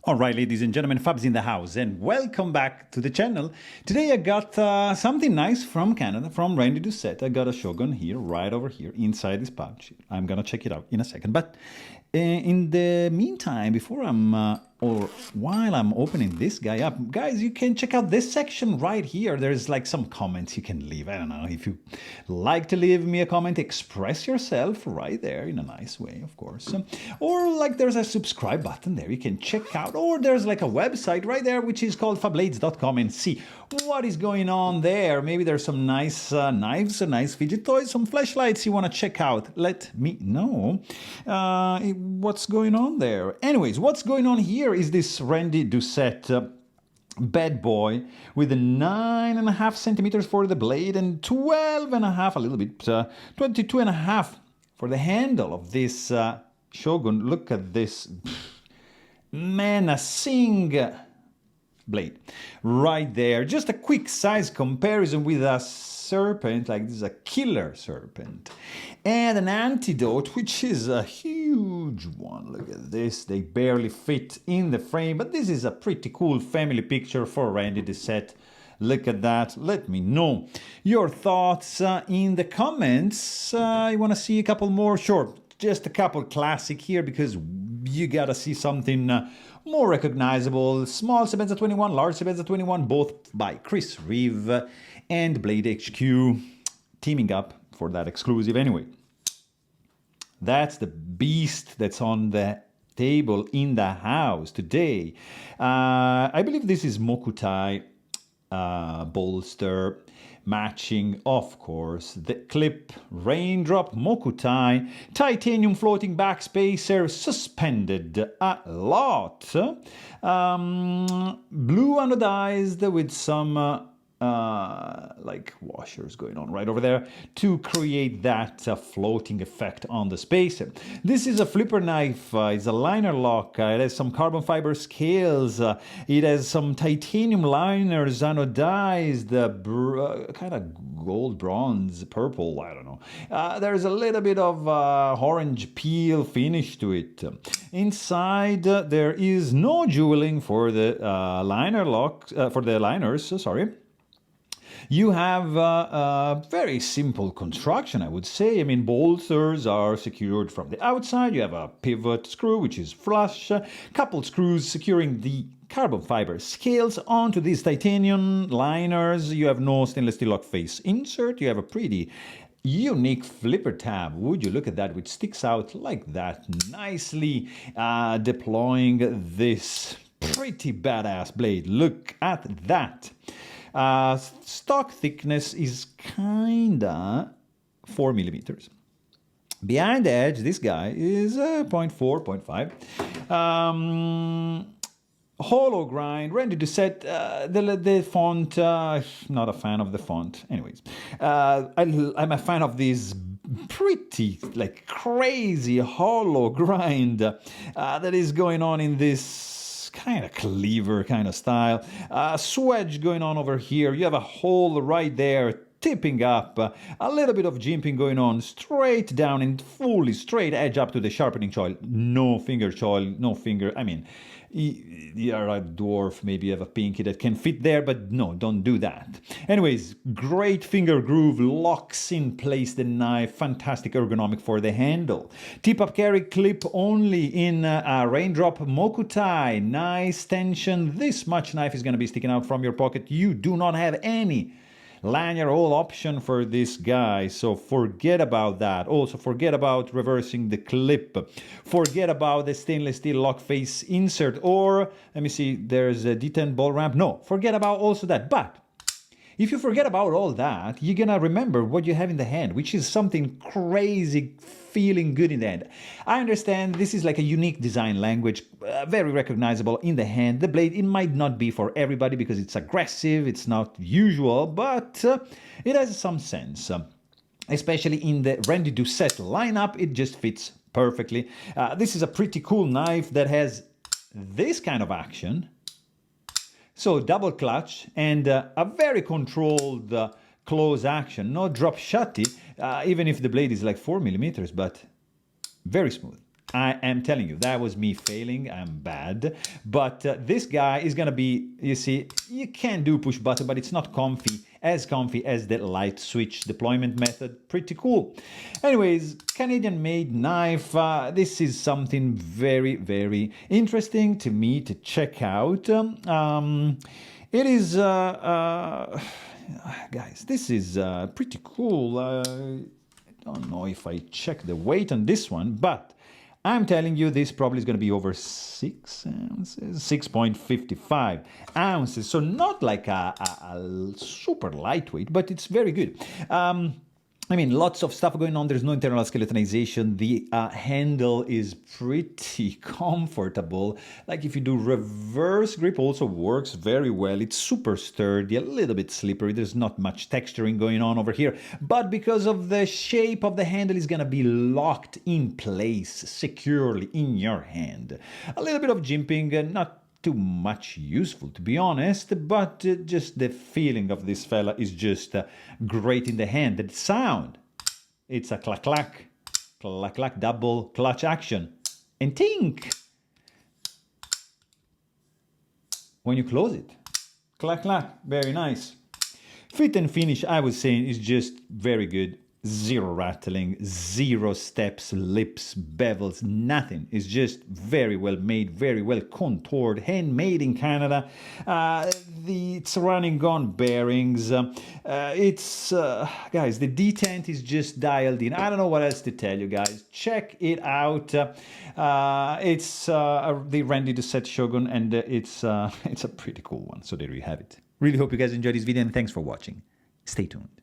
Alright, ladies and gentlemen, Fabs in the house, and welcome back to the channel. Today I got something nice from Canada, from Randy Doucette. I got a Shogun here, right over here, inside this pouch. I'm gonna check it out in a second. But in the meantime, before or while I'm opening this guy up, guys, you can check out this section right here. There's like some comments you can leave. I don't know, if you like to leave me a comment, express yourself right there in a nice way, of course. Or like there's a subscribe button there you can check out. Or there's like a website right there which is called Fablades.com and see what is going on there. Maybe there's some nice knives, nice fidget toys, some flashlights you want to check out. Let me know what's going on there. Anyways, what's going on here is this Randy Doucette bad boy with a 9.5 centimeters for the blade and 12.5, a little bit, 22.5 for the handle of this Shogun. Look at this menacing blade right there. Just a quick size comparison with a serpent, like this is a killer serpent, and an antidote, which is a huge one. Look at this, they barely fit in the frame, but this is a pretty cool family picture for Randy Doucette. Look at that. Let me know your thoughts in the comments. You want to see a couple more? Sure, just a couple classic here, because you gotta see something more recognizable. Small Sebenza 21, large Sebenza 21, both by Chris Reeve and Blade HQ teaming up for that exclusive. Anyway, that's the beast that's on the table in the house today. I believe this is Mokutai bolster, matching, of course, the clip, raindrop, Mokutai, titanium floating backspacer, suspended a lot, blue anodized with some like washers going on right over there to create that floating effect on the spacer. This is a flipper knife. It's a liner lock. It has some carbon fiber scales. It has some titanium liners, anodized, kind of gold, bronze, purple, I don't know. There's a little bit of orange peel finish to it. Inside there is no jeweling for the liner lock, for the liners, sorry. You have a very simple construction, I would say. I mean, bolsters are secured from the outside. You have a pivot screw, which is flush, coupled screws securing the carbon fiber scales onto these titanium liners. You have no stainless steel lock face insert. You have a pretty unique flipper tab. Would you look at that, which sticks out like that, nicely deploying this pretty badass blade. Look at that. Stock thickness is kinda 4 millimeters. Behind the edge, this guy is 0.4, 0.5. Hollow grind, Randy Doucette, the font, not a fan of the font. Anyways, I'm a fan of these pretty, like, crazy hollow grind that is going on in this kind of cleaver kind of style. Swedge going on over here. You have a hole right there, tipping up, a little bit of jimping going on, straight down and fully straight edge up to the sharpening choil. No finger choil, no finger. I mean, you're a dwarf, maybe you have a pinky that can fit there, but no, don't do that. Anyways, great finger groove, locks in place the knife, fantastic ergonomic for the handle. Tip-up carry clip only in a raindrop Mokutai, nice tension. This much knife is going to be sticking out from your pocket. You do not have any lanyard hole option for this guy, so forget about that. Also, forget about reversing the clip. Forget about the stainless steel lock face insert, or let me see, there's a D10 ball ramp. No, forget about also that. But if you forget about all that, you're gonna remember what you have in the hand, which is something crazy, feeling good in the hand. I understand this is like a unique design language, very recognizable in the hand. The blade, it might not be for everybody because it's aggressive, it's not usual, but it has some sense. Especially in the Randy Doucette lineup, it just fits perfectly. This is a pretty cool knife that has this kind of action. So double clutch and a very controlled close action, no drop shutty, even if the blade is like 4 millimeters, but very smooth. I am telling you, that was me failing. I'm bad. But this guy is going to be, you see, you can do push button, but it's not comfy as the light switch deployment method. Pretty cool. Anyways, Canadian-made knife. This is something very, very interesting to me to check out. It is, guys, this is pretty cool. I don't know if I check the weight on this one, but I'm telling you, this probably is going to be over 6 ounces, 6.55 ounces. So not like a super lightweight, but it's very good. I mean, lots of stuff going on. There's no internal skeletonization. The handle is pretty comfortable. Like if you do reverse grip, also works very well. It's super sturdy, a little bit slippery. There's not much texturing going on over here. But because of the shape of the handle, it's going to be locked in place securely in your hand. A little bit of jimping, not too much useful, to be honest, but just the feeling of this fella is just great in the hand. The sound, it's a clack clack, clack clack, double clutch action, and tink when you close it. Clack clack, very nice. Fit and finish, I was saying, is just very good. Zero rattling, zero steps, lips, bevels, nothing. It's just very well made, very well contoured, handmade in Canada. It's running on bearings. Guys, the detent is just dialed in. I don't know what else to tell you guys. Check it out. It's the Randy Doucette Shogun, and it's a pretty cool one. So there you have it. Really hope you guys enjoyed this video, and thanks for watching. Stay tuned.